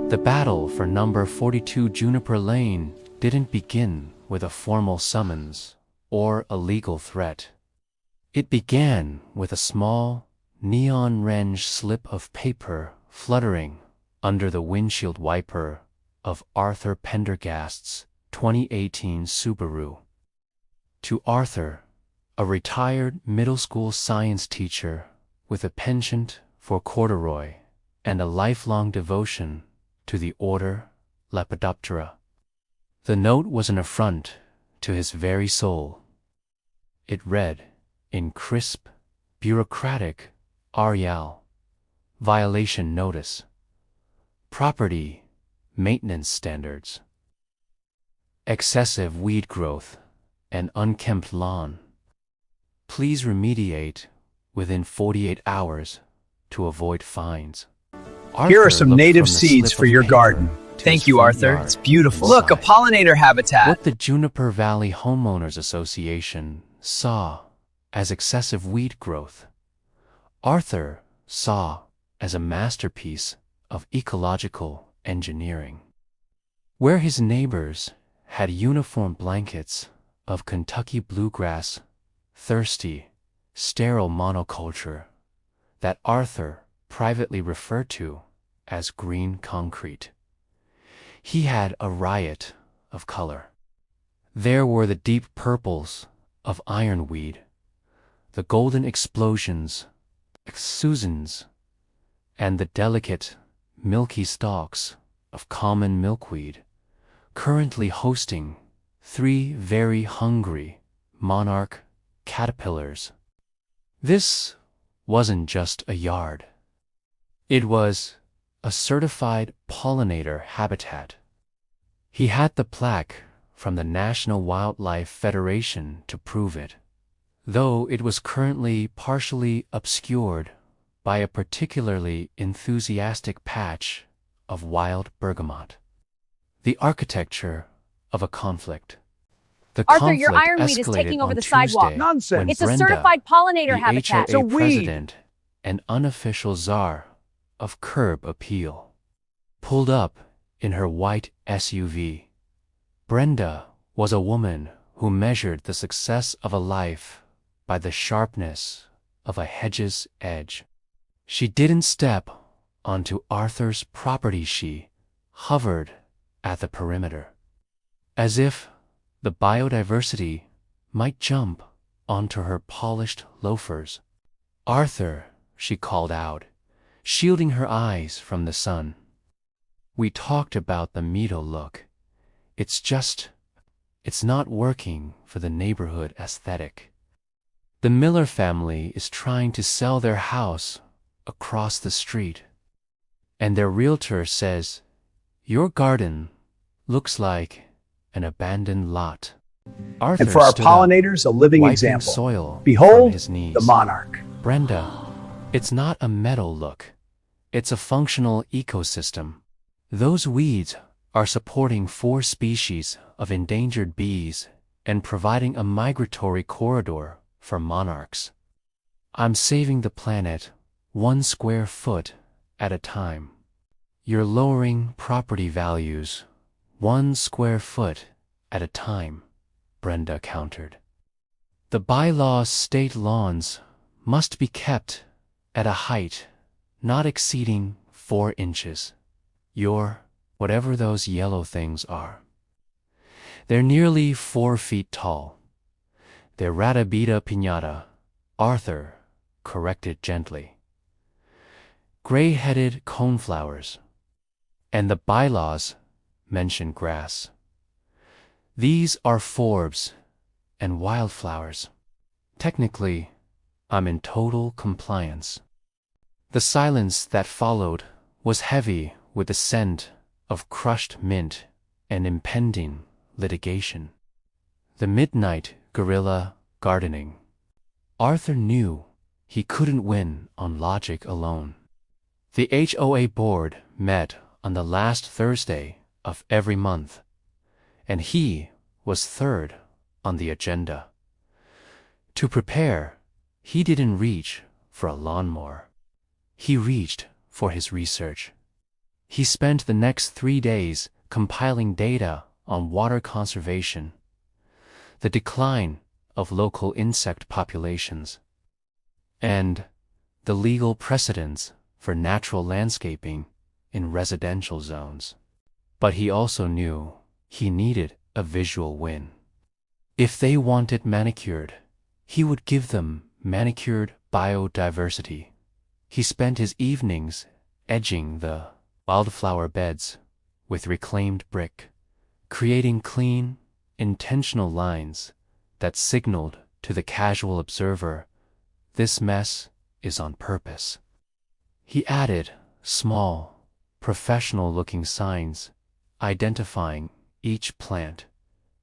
The battle for number 42 Juniper Lane didn't begin with a formal summons or a legal threat. It began with a small, neon-orange slip of paper fluttering under the windshield wiper of Arthur Pendergast's 2018 Subaru. To Arthur, a retired middle school science teacher with a penchant for corduroy and a lifelong devotion to the order Lepidoptera, the note was an affront to his very soul. It read, in crisp, bureaucratic Arial, violation notice. Property maintenance standards. Excessive weed growth and unkempt lawn. Please remediate within 48 hours to avoid fines. Here are Arthur some looked native from the seeds slip for of your paper garden. to Thank his you, front Arthur. yard. It's beautiful. Inside, Look, a pollinator habitat. what the Juniper Valley Homeowners Association saw as excessive weed growth, Arthur saw as a masterpiece of ecological engineering. Where his neighbors had uniform blankets of Kentucky bluegrass, thirsty, sterile monoculture that Arthur privately referred to as green concrete, he had a riot of color. There were the deep purples of ironweed, the golden explosions, Susans, and the delicate, milky stalks of common milkweed, currently hosting 3 very hungry monarch caterpillars. This wasn't just a yard. It was a certified pollinator habitat. He had the plaque from the National Wildlife Federation to prove it, though it was currently partially obscured by a particularly enthusiastic patch of wild bergamot. The architecture of a conflict. The Arthur, your conflict ironweed is escalated taking over on the sidewalk. Tuesday Nonsense. when It's a Brenda, certified pollinator the habitat. HOA weed. president and unofficial czar of curb appeal, pulled up in her white SUV. Brenda was a woman who measured the success of a life by the sharpness of a hedge's edge. She didn't step onto Arthur's property. She hovered at the perimeter, as if the biodiversity might jump onto her polished loafers. Arthur, she called out, shielding her eyes from the sun. We talked about the meadow look. It's not working for the neighborhood aesthetic. The Miller family is trying to sell their house across the street, and their realtor says, your garden looks like an abandoned lot. Arthur And for our stood up, pollinators, a living wiping example. soil from Behold, his knees. the Monarch. Brenda, it's not a metal look. It's a functional ecosystem. Those weeds are supporting 4 species of endangered bees and providing a migratory corridor for monarchs. I'm saving the planet 1 square foot at a time. You're lowering property values 1 square foot at a time, Brenda countered. The bylaws state lawns must be kept at a height not exceeding 4 inches. You're whatever those yellow things are. They're nearly 4 feet tall. They're Ratabita piñata, Arthur corrected gently. Gray-headed coneflowers. And the bylaws mention grass. These are forbs and wildflowers. Technically, I'm in total compliance. The silence that followed was heavy with the scent of crushed mint and impending litigation. The midnight guerrilla gardening. Arthur knew he couldn't win on logic alone. The HOA board met on the last Thursday of every month, and he was 3rd on the agenda. To prepare, he didn't reach for a lawnmower. He reached for his research. He spent the next 3 days compiling data on water conservation, the decline of local insect populations, and the legal precedents for natural landscaping in residential zones. But he also knew he needed a visual win. If they wanted manicured, he would give them manicured biodiversity. He spent his evenings edging the wildflower beds with reclaimed brick, creating clean, intentional lines that signaled to the casual observer, this mess is on purpose. He added small, professional-looking signs identifying each plant: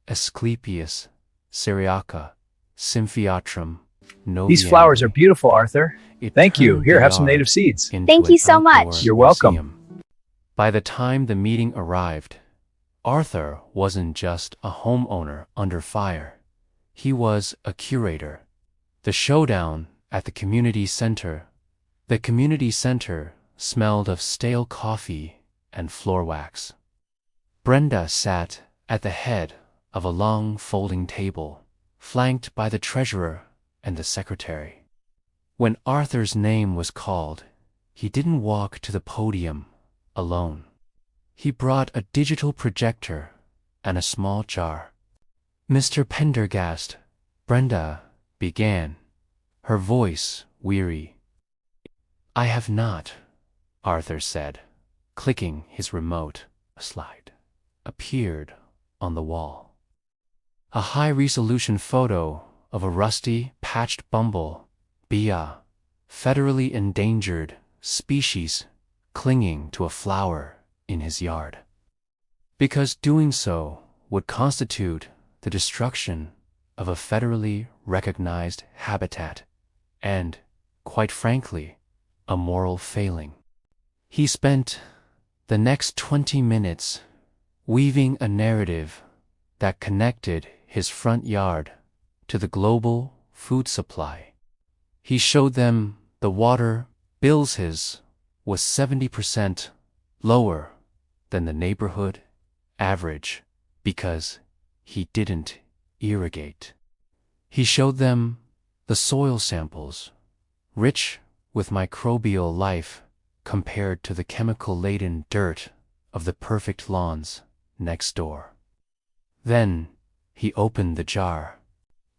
Asclepias, Syriaca, Symphiatrum, Noviembre. These flowers are beautiful, Arthur. Thank you. Here, have some native seeds. Thank you so much. You're welcome. By the time the meeting arrived, Arthur wasn't just a homeowner under fire. He was a curator. The showdown at the community center. The community center smelled of stale coffee and floor wax. Brenda sat at the head of a long folding table, flanked by the treasurer and the secretary. When Arthur's name was called, he didn't walk to the podium alone. He brought a digital projector and a small jar. Mr. Pendergast, Brenda began, her voice weary. I have not, Arthur said, clicking his remote. A slide appeared on the wall. A high-resolution photo of a rusty, patched bumble, bee, federally endangered species, clinging to a flower in his yard. Because doing so would constitute the destruction of a federally recognized habitat and, quite frankly, a moral failing. He spent the next 20 minutes weaving a narrative that connected his front yard to the global food supply. He showed them the water bills his was 70% lower than the neighborhood average because he didn't irrigate. He showed them the soil samples, rich with microbial life compared to the chemical-laden dirt of the perfect lawns next door. Then he opened the jar.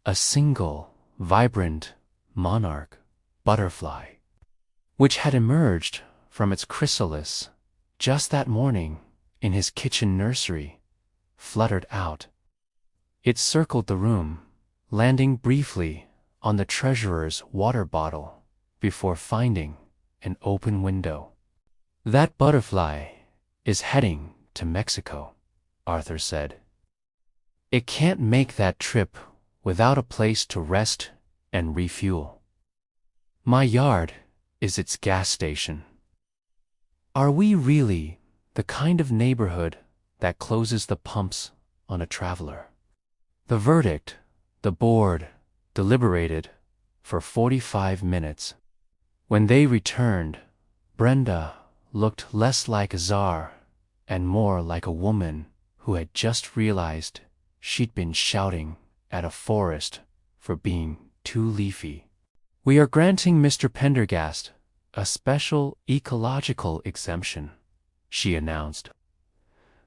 A single, vibrant Monarch butterfly, which had emerged from its chrysalis just that morning in his kitchen nursery, fluttered out. It circled the room, landing briefly on the treasurer's water bottle before finding an open window. That butterfly is heading to Mexico, Arthur said. It can't make that trip without a place to rest and refuel. My yard is its gas station. Are we really the kind of neighborhood that closes the pumps on a traveler? The verdict, the board deliberated for 45 minutes. When they returned, Brenda looked less like a czar and more like a woman who had just realized she'd been shouting at a forest for being too leafy. We are granting Mr. Pendergast a special ecological exemption, she announced,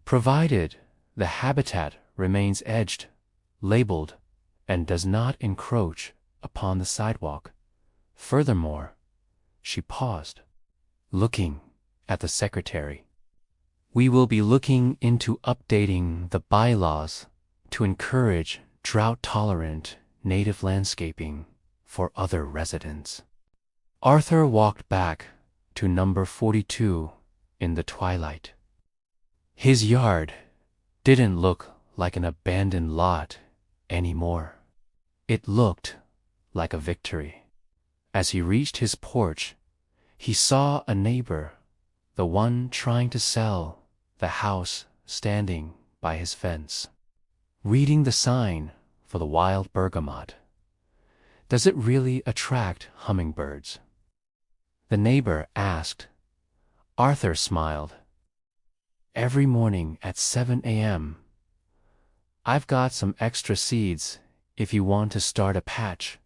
provided the habitat remains edged, labeled, and does not encroach upon the sidewalk. Furthermore, she paused, looking at the secretary. We will be looking into updating the bylaws to encourage drought-tolerant native landscaping for other residents. Arthur walked back to number 42 in the twilight. His yard didn't look like an abandoned lot anymore. It looked like a victory. As he reached his porch, he saw a neighbor, the one trying to sell the house standing by his fence, reading the sign for the wild bergamot. Does it really attract hummingbirds? The neighbor asked. Arthur smiled. every morning at 7 a.m. "I've got some extra seeds if you want to start a patch."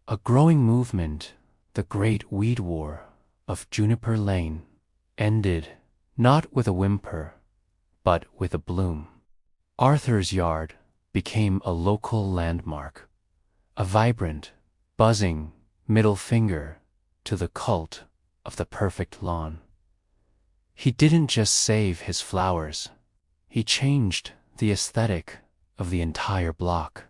A growing movement, the Great Weed War of Juniper Lane, ended not with a whimper, but with a bloom. Arthur's yard became a local landmark, a vibrant, buzzing middle finger to the cult of the perfect lawn. He didn't just save his flowers, he changed the aesthetic of the entire block.